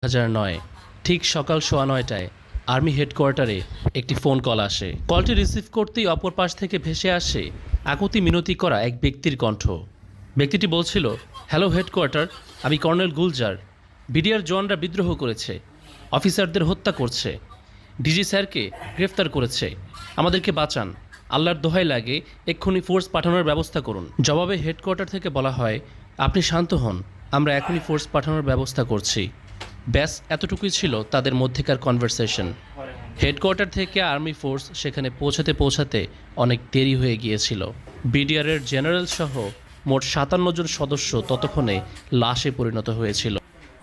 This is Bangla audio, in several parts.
2009 ঠিক সকাল 9:15টায় আর্মি হেডকোয়ার্টারে একটি ফোন কল আসে। কলটি রিসিভ করতেই অপর পাশ থেকে ভেসে আসে আকুতি মিনতি করা এক ব্যক্তির কণ্ঠ। ব্যক্তিটি বলছিল, হ্যালো হেডকোয়ার্টার, আমি কর্নেল গুলজার। বিডিআর জওয়ানরা বিদ্রোহ করেছে, অফিসারদের হত্যা করছে, ডিজি স্যারকে গ্রেফতার করেছে, আমাদেরকে বাঁচান, আল্লাহর দোহাই লাগে এক্ষুনি ফোর্স পাঠানোর ব্যবস্থা করুন। জবাবে হেডকোয়ার্টার থেকে বলা হয়, আপনি শান্ত হন, আমরা এখনই ফোর্স পাঠানোর ব্যবস্থা করছি। ব্যাস এতটুকুই ছিল তাদের মধ্যেকার কনভারসেশন। হেডকোয়ার্টার থেকে আর্মি ফোর্স সেখানে পৌঁছাতে অনেক দেরি হয়ে গিয়েছিল। বিডিআরের জেনারেল সহ মোট 57 জন সদস্য ততক্ষণে লাশে পরিণত হয়েছিল।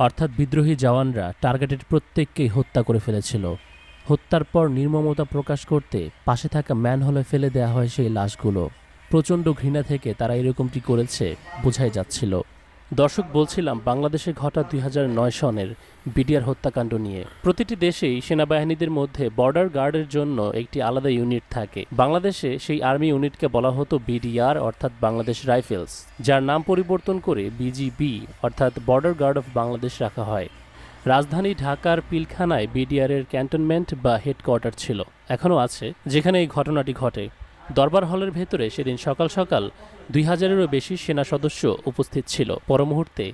অর্থাৎ বিদ্রোহী জওয়ানরা টার্গেটেড প্রত্যেককেই হত্যা করে ফেলেছিল। হত্যার পর নির্মমতা প্রকাশ করতে পাশে থাকা ম্যানহোলে ফেলে দেওয়া হয় সেই লাশগুলো। প্রচণ্ড ঘৃণা থেকে তারা এরকমটি করেছে বোঝাই যাচ্ছিল। দর্শক, বলছিলাম বাংলাদেশে ঘটা 2009 সনের বিডিআর হত্যাকাণ্ড নিয়ে। প্রতিটি দেশেই সেনাবাহিনীদের মধ্যে বর্ডার গার্ডের জন্য একটি আলাদা ইউনিট থাকে। বাংলাদেশে সেই আর্মি ইউনিটকে বলা হতো বিডিআর অর্থাৎ বাংলাদেশ রাইফেলস, যার নাম পরিবর্তন করে বিজিবি অর্থাৎ বর্ডার গার্ড অফ বাংলাদেশ রাখা হয়। রাজধানী ঢাকার পিলখানায় বিডিআরের ক্যান্টনমেন্ট বা হেডকোয়ার্টার ছিল, এখনও আছে, যেখানে এই ঘটনাটি ঘটে। দরবার হলের ভেতরে সেদিন সকাল সকাল 2000-এরও বেশি সেনা সদস্য উপস্থিত ছিল। পর মুহূর্তে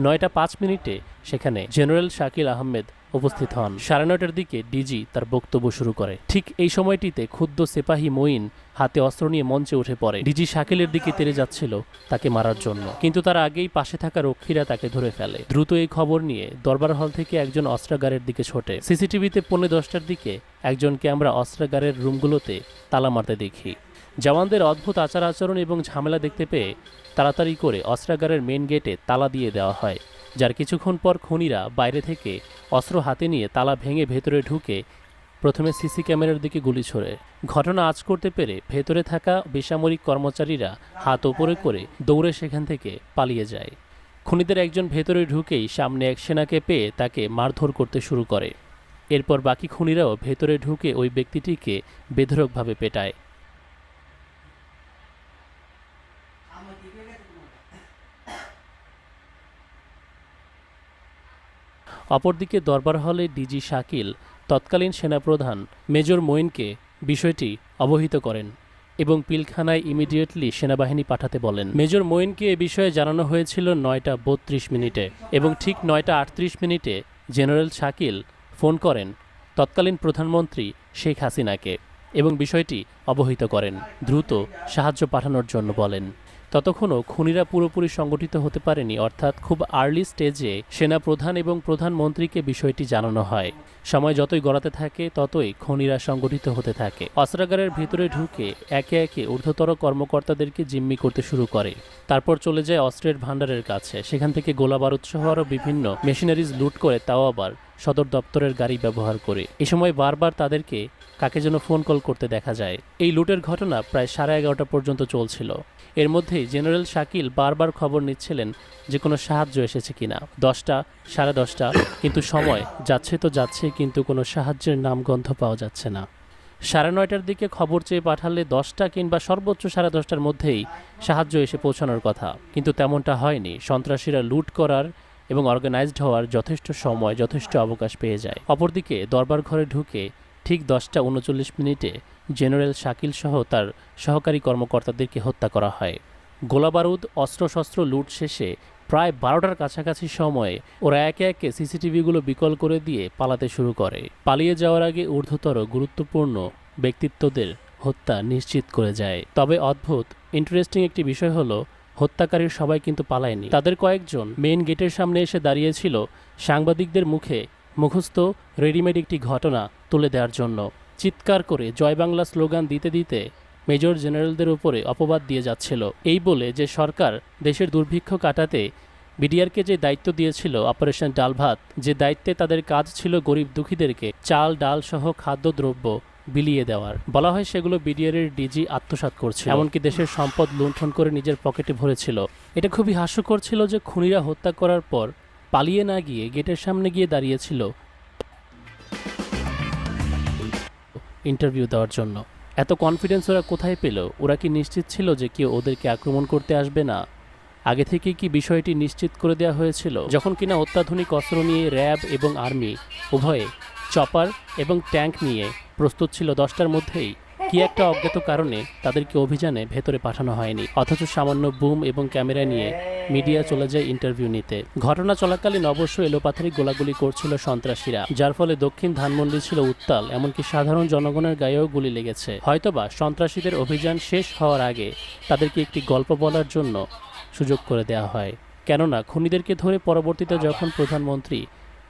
9:05 সেখানে জেনারেল শাকিল আহমেদ উপস্থিত হন। 9:30টার দিকে ডিজি তার বক্তব্য শুরু করে। ঠিক এই সময়টিতে ক্ষুব্ধ সিপাহী মঈন হাতে অস্ত্র নিয়ে মঞ্চে উঠে পড়ে। ডিজি শাকিলের দিকে তেড়ে যাচ্ছিল তাকে মারার জন্য, কিন্তু তার আগেই পাশে থাকা রক্ষীরা তাকে ধরে ফেলে। দ্রুত এই খবর নিয়ে দরবার হল থেকে একজন অস্ত্রাগারের দিকে ছোটে। সিসিটিভিতে 9:10টার দিকে একজনকে আমরা অস্ত্রাগারের রুমগুলোতে তালা মারতে দেখি। জওয়ানদের অদ্ভুত আচার আচরণ এবং ঝামেলা দেখতে পেয়ে তাড়াতাড়ি করে অস্ত্রাগারের মেন গেটে তালা দিয়ে দেওয়া হয়, যার কিছুক্ষণ পর খুনিরা বাইরে থেকে অস্ত্র হাতে নিয়ে তালা ভেঙে ভেতরে ঢুকে প্রথমে সিসি ক্যামেরার দিকে গুলি ছোড়ে। ঘটনা আঁচ করতে পেরে ভেতরে থাকা বেসামরিক কর্মচারীরা হাত ওপরে করে দৌড়ে সেখান থেকে পালিয়ে যায়। খুনিদের একজন ভেতরে ঢুকেই সামনে এক সেনাকে পেয়ে তাকে মারধর করতে শুরু করে। এরপর বাকি খুনিরাও ভেতরে ঢুকে ওই ব্যক্তিটিকে বেধড়কভাবে পেটায়। অপরদিকে দরবার হলে ডিজি শাকিল তৎকালীন সেনাপ্রধান মেজর মঈনকে বিষয়টি অবহিত করেন এবং পিলখানায় ইমিডিয়েটলি সেনাবাহিনী পাঠাতে বলেন। মেজর মঈনকে এ বিষয়ে জানানো হয়েছিল 9:32 এবং ঠিক 9:38 জেনারেল শাকিল ফোন করেন তৎকালীন প্রধানমন্ত্রী শেখ হাসিনাকে এবং বিষয়টি অবহিত করেন, দ্রুত সাহায্য পাঠানোর জন্য বলেন। ততক্ষণও খুনিরা পুরোপুরি সংগঠিত হতে পারেনি, অর্থাৎ খুব আর্লি স্টেজে সেনাপ্রধান এবং প্রধানমন্ত্রীকে বিষয়টি জানানো হয়। সময় যতই গড়াতে থাকে ততই খুনিরা সংগঠিত হতে থাকে। অস্ত্রাগারের ভিতরে ঢুকে একে একে ঊর্ধ্বতর কর্মকর্তাদেরকে জিম্মি করতে শুরু করে। তারপর চলে যায় অস্ত্রের ভাণ্ডারের কাছে, সেখান থেকে গোলা বারুদ সহ আরও বিভিন্ন মেশিনারিজ লুট করে, তাও আবার সদর দপ্তরের গাড়ি ব্যবহার করে। এ সময় বারবার তাদেরকে কাকে যেন ফোন কল করতে দেখা যায়। এই লুটের ঘটনা প্রায় 11:30 পর্যন্ত চলছিল। এর মধ্যেই জেনারেল শাকিল বারবার খবর নিচ্ছিলেন যে কোনো সাহায্য এসেছে কিনা। 10টা, 10:30, কিন্তু সময় যাচ্ছে তো যাচ্ছে, কিন্তু কোনো সাহায্যের নামগন্ধ পাওয়া যাচ্ছে না। 9:30টার দিকে খবর চেয়ে পাঠালে 10টা কিংবা সর্বোচ্চ 10:30টার মধ্যেই সাহায্য এসে পৌঁছানোর কথা, কিন্তু তেমনটা হয়নি। সন্ত্রাসীরা লুট করার এবং অর্গানাইজড হওয়ার যথেষ্ট সময়, যথেষ্ট অবকাশ পেয়ে যায়। অপরদিকে দরবার ঘরে ঢুকে ঠিক 10:39 জেনারেল শাকিল সহ তার সহকারী কর্মকর্তাদেরকে হত্যা করা হয়। গোলাবারুদ, অস্ত্রশস্ত্র লুট শেষে প্রায় 12টার কাছাকাছি সময়ে ওরা একে একে সিসিটিভিগুলো বিকল করে দিয়ে পালাতে শুরু করে। পালিয়ে যাওয়ার আগে ঊর্ধ্বতর গুরুত্বপূর্ণ ব্যক্তিত্বদের হত্যা নিশ্চিত করে যায়। তবে অদ্ভুত ইন্টারেস্টিং একটি বিষয় হলো, হত্যাকারীর সবাই কিন্তু পালায়নি। তাদের কয়েকজন মেন গেটের সামনে এসে দাঁড়িয়েছিল সাংবাদিকদের মুখে মুখস্থ রেডিমেড একটি ঘটনা তুলে দেওয়ার জন্য। চিৎকার করে জয় বাংলা স্লোগান দিতে দিতে মেজর জেনারেলদের উপরে অপবাদ দিয়ে যাচ্ছিল, এই বলে যে সরকার দেশের দুর্ভিক্ষ কাটাতে বিডিআরকে যে দায়িত্ব দিয়েছিল অপারেশন ডাল ভাত, যে দায়িত্বে তাদের কাজ ছিল গরিব দুঃখীদেরকে চাল ডাল সহ খাদ্যদ্রব্য বিলিয়ে দেওয়ার, বলা হয় সেগুলো বিডিআরের ডিজি আত্মসাৎ করছিল, এমনকি দেশের সম্পদ লুণ্ঠন করে নিজের পকেটে ভরেছিল। এটা খুবই হাস্যকর ছিল যে খুনিরা হত্যা করার পর পালিয়ে না গিয়ে গেটের সামনে গিয়ে দাঁড়িয়েছিল ইন্টারভিউ দেওয়ার জন্য। এত কনফিডেন্স ওরা কোথায় পেল? ওরা কি নিশ্চিত ছিল যে কেউ ওদেরকে আক্রমণ করতে আসবে না? আগে থেকে কি বিষয়টি নিশ্চিত করে দেওয়া হয়েছিল? যখন কিনা অত্যাধুনিক অস্ত্র নিয়ে র্যাব এবং আর্মি উভয়ে চপার এবং ট্যাঙ্ক নিয়ে প্রস্তুত ছিল 10টার মধ্যেই কি একটা অজ্ঞাত কারণে তাদেরকে অভিযানে ভেতরে পাঠানো হয়নি, অথচ সামান্য বুম এবং ক্যামেরা নিয়ে মিডিয়া চলে যায় ইন্টারভিউ নিতে। ঘটনা চলাকালীন অবশ্য এলোপাথারি গোলাগুলি করছিল সন্ত্রাসীরা, যার ফলে দক্ষিণ ধানমন্ডি ছিল উত্তাল, এমনকি সাধারণ জনগণের গায়েও গুলি লেগেছে। হয়তোবা সন্ত্রাসীদের অভিযান শেষ হওয়ার আগে তাদেরকে একটি গল্প বলার জন্য সুযোগ করে দেওয়া হয়, কেননা খুনিদেরকে ধরে পরবর্তীতে যখন প্রধানমন্ত্রী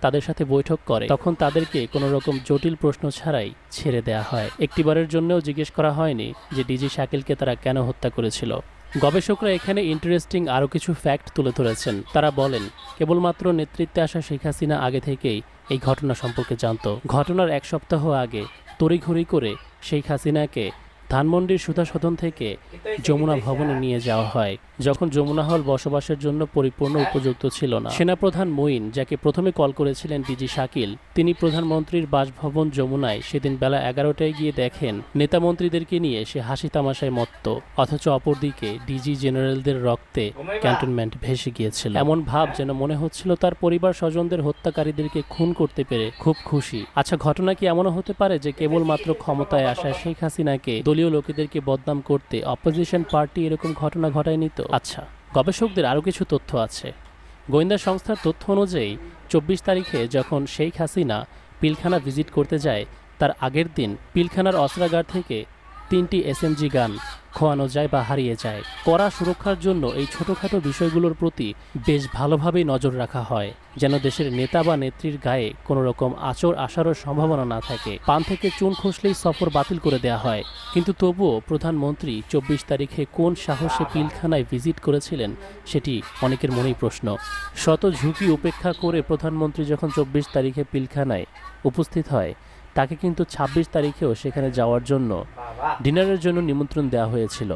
তাদের সাথে বৈঠক করে তখন তাদেরকে কোনো রকম জটিল প্রশ্ন ছাড়াই ছেড়ে দেওয়া হয়। একটিবারের জন্যও জিজ্ঞেস করা হয়নি যে ডিজি শাকিলকে তারা কেন হত্যা করেছিল। গবেষকরা এখানে ইন্টারেস্টিং আরও কিছু ফ্যাক্ট তুলে ধরেছেন। তারা বলেন, কেবলমাত্র নেতৃত্বে আসা শেখ হাসিনা আগে থেকেই এই ঘটনা সম্পর্কে জানত। ঘটনার 1 সপ্তাহ আগে তড়িঘড়ি করে শেখ হাসিনাকে ধানমন্ডির সুধা সদন থেকে যমুনা ভবনে নিয়ে যাওয়া হয়, যখন যমুনা হল বসবাসের জন্য পরিপূর্ণ উপযুক্ত ছিল না। সেনাপ্রধান মঈন, যাকে প্রথমে কল করেছিলেন ডিজি শাকিল, তিনি প্রধানমন্ত্রীর বাসভবন যমুনায় সেদিন বেলা 11টায় গিয়ে দেখেন নেতামন্ত্রীদেরকে নিয়ে সে হাসি তামাশায় মত্ত, অথচ অপরদিকে ডিজি জেনারেলদের রক্তে ক্যান্টনমেন্ট ভেসে গিয়েছিল। এমন ভাব যেন মনে হচ্ছিল তার পরিবার স্বজনদের হত্যাকারীদেরকে খুন করতে পেরে খুব খুশি। আচ্ছা, ঘটনা কি এমনও হতে পারে যে কেবলমাত্র ক্ষমতায় আসা শেখ হাসিনাকে দলীয় লোকেদেরকে বদনাম করতে অপোজিশন পার্টি এরকম ঘটনা ঘটায়নি তো? আচ্ছা, গবেষকদের আরও কিছু তথ্য আছে। গোয়েন্দা সংস্থার তথ্য অনুযায়ী 24 তারিখে যখন শেখ হাসিনা পিলখানা ভিজিট করতে যায়, তার আগের দিন পিলখানার অস্ত্রাগার থেকে 3টি SMG গান খোয়ানো যায় বা হারিয়ে যায়। কড়া সুরক্ষার জন্য এই ছোটোখাটো বিষয়গুলোর প্রতি বেশ ভালোভাবেই নজর রাখা হয়, যেন দেশের নেতা বা নেত্রীর গায়ে কোনো রকম আচর আসারও সম্ভাবনা না থাকে। পান থেকে চুন খসলেই সফর বাতিল করে দেওয়া হয়। কিন্তু তবুও প্রধানমন্ত্রী 24 তারিখে কোন সাহসে পিলখানায় ভিজিট করেছিলেন সেটি অনেকের মনেই প্রশ্ন। শত ঝুঁকি উপেক্ষা করে প্রধানমন্ত্রী যখন 24 তারিখে পিলখানায় উপস্থিত হয়, তাকে কিন্তু 26 তারিখেও সেখানে যাওয়ার জন্য ডিনারের জন্য নিমন্ত্রণ দেওয়া হয়েছিল,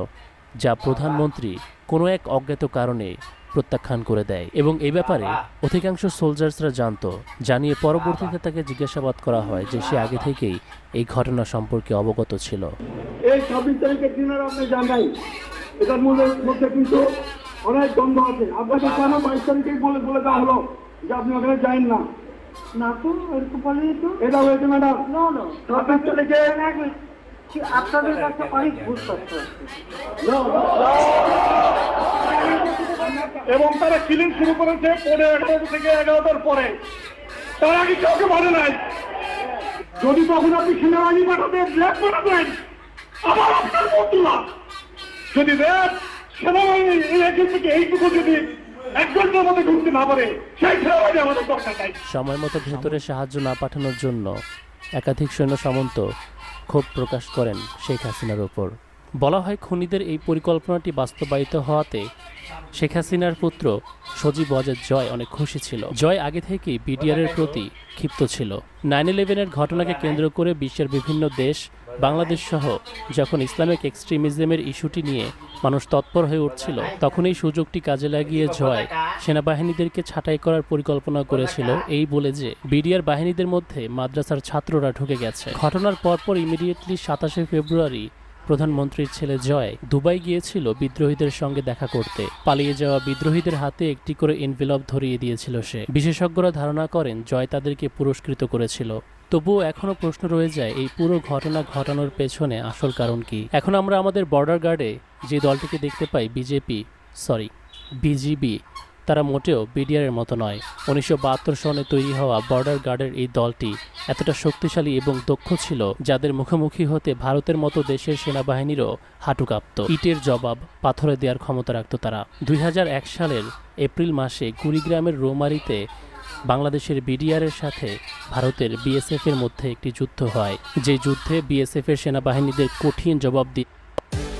যা প্রধানমন্ত্রী কোনো এক অজ্ঞাত কারণে প্রত্যাখ্যান করে দেয়। এবং এই ব্যাপারে অধিকাংশ সোলজার্সরা জানতো, জানিয়ে পরবর্তীতে তাকে জিজ্ঞাসাবাদ করা হয় যে সে আগে থেকেই এই ঘটনা সম্পর্কে অবগত ছিল। এই 26 তারিখের ডিনার আপনি জানাই, এটার মধ্যে কিন্তু অনেক দ্বন্দ্ব আছে। আপনাকে কেন 22 তারিখে বলে দেওয়া হলো যে আপনি ওখানে যাইন না? না তো, এরকম বলেনি তো। এটা হয়েছে ম্যাডাম। নো নো, 26 তারিখে আপনাদের কাছে অনেক ঘুষ পাচ্ছে। এবং তারা কিলিং শুরু করেছে 11:30 থেকে 11টার পরে। তার আগে কাউকে বলে নাই। যদি তখন আপনি সেনাবাহিনী পাঠাতেন, র্যাব পাঠাতেন, আবার আপনার বন্ধুরা যদি র্যাব সেনাবাহিনী এই একজন থেকে এইটুকু যদি একজনের মধ্যে ঢুকতে না পারে, সেই সেনাবাহিনী আমাদের দরকার নাই। সময় মতো ভেতরে সাহায্য না পাঠানোর জন্য একাধিক সৈন্য সামন্ত ক্ষোভ প্রকাশ করেন শেখ হাসিনার ওপর। বলা হয়, খুনিদের এই পরিকল্পনাটি বাস্তবায়িত হওয়াতে শেখ হাসিনার পুত্র সজীব ওয়াজেদ জয় অনেক খুশি ছিল। জয় আগে থেকেই বিডিআরের প্রতি ক্ষিপ্ত ছিল। 9/11-এর ঘটনাকে কেন্দ্র করে বিশ্বের বিভিন্ন দেশ, বাংলাদেশ সহ যখন ইসলামিক এক্সট্রিমিজমের ইস্যুটি নিয়ে মানুষ তৎপর হয়ে উঠছিল, তখন এই সুযোগটি কাজে লাগিয়ে জয় সেনাবাহিনীদেরকে ছাঁটাই করার পরিকল্পনা করেছিল, এই বলে যে বিডিআর বাহিনীদের মধ্যে মাদ্রাসার ছাত্ররা ঢুকে গেছে। ঘটনার পরপর ইমিডিয়েটলি 27শে ফেব্রুয়ারি প্রধানমন্ত্রীর ছেলে জয় দুবাই গিয়েছিল বিদ্রোহীদের সঙ্গে দেখা করতে। পালিয়ে যাওয়া বিদ্রোহীদের হাতে একটি করে এনভেলপ ধরিয়ে দিয়েছিল সে। বিশেষজ্ঞরা ধারণা করেন জয় তাদেরকে পুরস্কৃত করেছিল। তবুও এখনও প্রশ্ন রয়ে যায়, এই পুরো ঘটনা ঘটানোর পেছনে আসল কারণ কি? এখন আমরা আমাদের বর্ডার গার্ডে যে দলটিকে দেখতে পাই, বিজিবি, তারা মোটেও বিডিআরের মতো নয়। 1972 সনে তৈরি হওয়া বর্ডার গার্ডের এই দলটি এতটা শক্তিশালী এবং দক্ষ ছিল, যাদের মুখোমুখি হতে ভারতের মতো দেশের সেনাবাহিনীরও হাঁটু কাঁপত। ইটের জবাব পাথরে দেওয়ার ক্ষমতা রাখত তারা। 2001 সালের এপ্রিল মাসে কুড়িগ্রামের রৌমারীতে বাংলাদেশের বিডিআরের সাথে ভারতের বিএসএফের মধ্যে একটি যুদ্ধ হয়, যে যুদ্ধে বিএসএফের সেনাবাহিনীদের কঠিন জবাব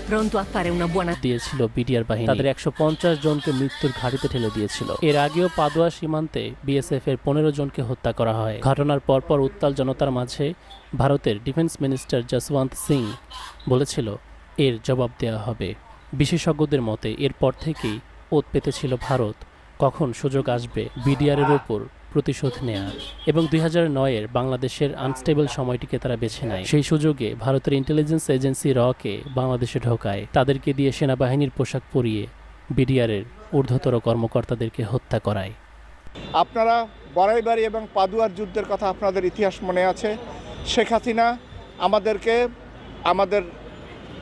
Pronto a fare una buona দিয়েছিল বিডিআর বাহিনী। তাদের 150 জনকে মৃত্যুর ঘাড়িতে ঠেলে দিয়েছিল। এর আগেও পাদোয়া সীমান্তে বিএসএফ এর 15 জনকে হত্যা করা হয়। ঘটনার পরপর উত্তাল জনতার মাঝে ভারতের ডিফেন্স মিনিস্টার যশবন্ত সিং বলেছিল, এর জবাব দেওয়া হবে। বিশেষজ্ঞদের মতে এরপর থেকেই ওত পেতেছিল ভারত, কখন সুযোগ আসবে বিডিআরের ওপর প্রতিশোধ নেয়ার। এবং 2009-এর বাংলাদেশের আনস্টেবল সময়টিকে তারা বেছে নেয়। সেই সুযোগে ভারতের ইন্টেলিজেন্স এজেন্সি রকে বাংলাদেশে ঢোকায়, তাদেরকে দিয়ে সেনাবাহিনীর পোশাক পরিয়ে বিডিআরের ঊর্ধ্বতর কর্মকর্তাদেরকে হত্যা করায়। আপনারা বড়াইবাড়ি এবং পাদুয়ার যুদ্ধের কথা আপনাদের ইতিহাস মনে আছে। শেখ হাসিনা আমাদের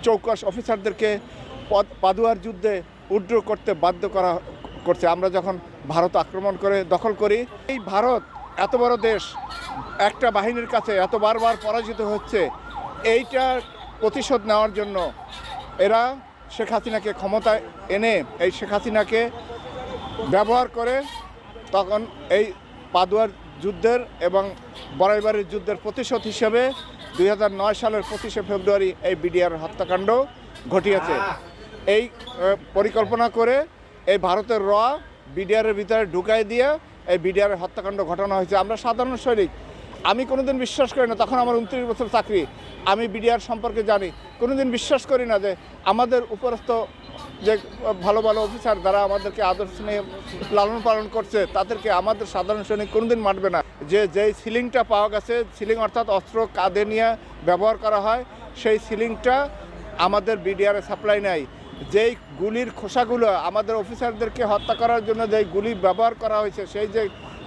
চৌকস অফিসারদেরকে পাদুয়ার যুদ্ধে উইথড্র করতে বাধ্য করছে। আমরা যখন ভারত আক্রমণ করে দখল করি, এই ভারত এত বড় দেশ একটা বাহিনীর কাছে এত বারবার পরাজিত হচ্ছে, এইটার প্রতিশোধ নেওয়ার জন্য এরা শেখ হাসিনাকে ক্ষমতায় এনে এই শেখ হাসিনাকে ব্যবহার করে তখন এই পাদুয়ার যুদ্ধের এবং বড়াইবাড়ির যুদ্ধের প্রতিশোধ হিসেবে 2009 সালের 25শে ফেব্রুয়ারি এই বিডিআর হত্যাকাণ্ড ঘটিয়েছে। এই পরিকল্পনা করে এই ভারতের র বিডিআরের ভিতরে ঢুকাই দিয়ে এই বিডিআরের হত্যাকাণ্ড ঘটানো হয়েছে। আমরা সাধারণ সৈনিক, আমি কোনোদিন বিশ্বাস করি না, তখন আমার 29 বছর চাকরি, আমি বিডিআর সম্পর্কে জানি, কোনোদিন বিশ্বাস করি না যে আমাদের উপরস্থ যে ভালো ভালো অফিসার যারা আমাদেরকে আদর্শ নিয়ে লালন পালন করছে তাদেরকে আমাদের সাধারণ সৈনিক কোনোদিন মারবে না। যেই সিলিংটা পাওয়া গেছে, সিলিং অর্থাৎ অস্ত্র কাঁধে নিয়ে ব্যবহার করা হয়, সেই সিলিংটা আমাদের বিডিআরে সাপ্লাই নাই। যেই গুলির খোসাগুলো আমাদের অফিসারদেরকে হত্যা করার জন্য যেই গুলি ব্যবহার করা হয়েছে, সেই যে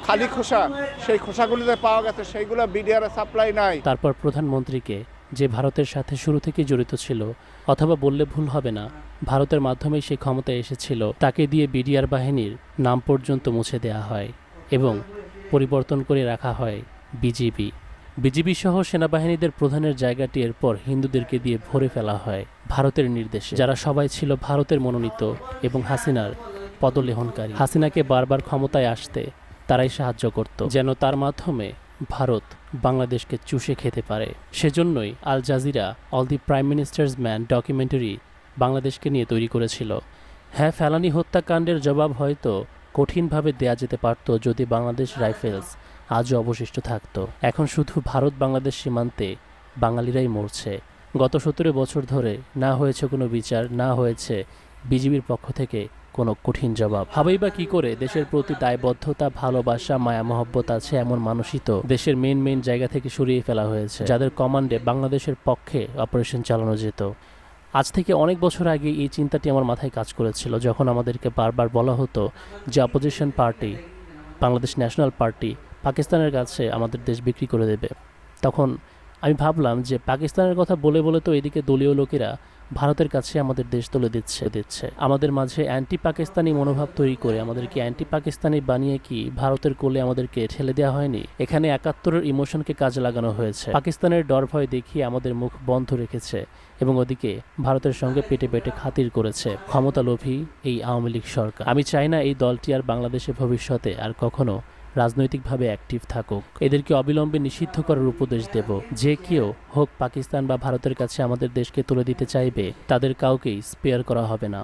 খালি খোসা, সেই খোসাগুলিতে পাওয়া গেছে, সেইগুলো বিডিআরে সাপ্লাই নাই। তারপর প্রধানমন্ত্রীকে, যে ভারতের সাথে শুরু থেকে জড়িত ছিল, অথবা বললে ভুল হবে না ভারতের মাধ্যমেই সে ক্ষমতায় এসেছিল, তাকে দিয়ে বিডিআর বাহিনীর নাম পর্যন্ত মুছে দেওয়া হয় এবং পরিবর্তন করে রাখা হয় বিজিবি সহ সেনাবাহিনীদের প্রধানের জায়গাটি এরপর হিন্দুদেরকে দিয়ে ভরে ফেলা হয় ভারতের নির্দেশে, যারা সবাই ছিল ভারতের মনোনীত এবং হাসিনার পদলেহনকারী। হাসিনাকে বারবার ক্ষমতায় আসতে তারাই সাহায্য করত, যেন তার মাধ্যমে ভারত বাংলাদেশকে চুষে খেতে পারে। সেজন্যই Al Jazeera All the Prime Minister's Men documentary বাংলাদেশকে নিয়ে তৈরি করেছিল। হ্যাঁ, ফেলানি হত্যাকাণ্ডের জবাব হয়তো কঠিনভাবে দেয়া যেতে পারত যদি বাংলাদেশ রাইফেলস আজও অবশিষ্ট থাকত। এখন শুধু ভারত বাংলাদেশ সীমান্তে বাঙালিরাই মরছে। গত 17 বছর ধরে না হয়েছে কোনো বিচার, না হয়েছে বিজিবির পক্ষ থেকে কোনো কঠিন জবাব। হবেই বা কী করে? দেশের প্রতি দায়বদ্ধতা, ভালোবাসা, মায়া মহব্বত আছে এমন মানুষই তো দেশের মেইন জায়গা থেকে সরিয়ে ফেলা হয়েছে, যাদের কমান্ডে বাংলাদেশের পক্ষে অপারেশন চালানো যেত। আজ থেকে অনেক বছর আগে এই চিন্তাটি আমার মাথায় কাজ করেছিল, যখন আমাদেরকে বারবার বলা হতো যে opposition party Bangladesh national party পাকিস্তানের কাছে আমাদের দেশ বিক্রি করে দেবে। তখন আমি ভাবলাম যে পাকিস্তানের কথা বলে বলে তো এদিকে দলীয় লোকেরা ভারতের কাছে আমাদের দেশ তুলে দিচ্ছে। আমাদের মাঝে অ্যান্টি পাকিস্তানি মনোভাব তৈরি করে আমাদেরকে অ্যান্টি পাকিস্তানি বানিয়ে কি ভারতের কোলে আমাদেরকে ঠেলে দেওয়া হয়নি? এখানে 71-এর ইমোশনকে কাজে লাগানো হয়েছে। পাকিস্তানের ডর ভয় দেখিয়ে আমাদের মুখ বন্ধ রেখেছে এবং ওদিকে ভারতের সঙ্গে পেটে পেটে খাতির করেছে ক্ষমতালোভী এই আওয়ামী লীগ সরকার। আমি চাই না এই দলটি আর বাংলাদেশের ভবিষ্যতে আর কখনো রাজনৈতিকভাবে অ্যাক্টিভ থাকুক। এদেরকে অবিলম্বে নিষিদ্ধ করার উপদেশ দেব। যে কেউ হোক পাকিস্তান বা ভারতের কাছে আমাদের দেশকে তুলে দিতে চাইবে, তাদের কাউকেই স্পেয়ার করা হবে না।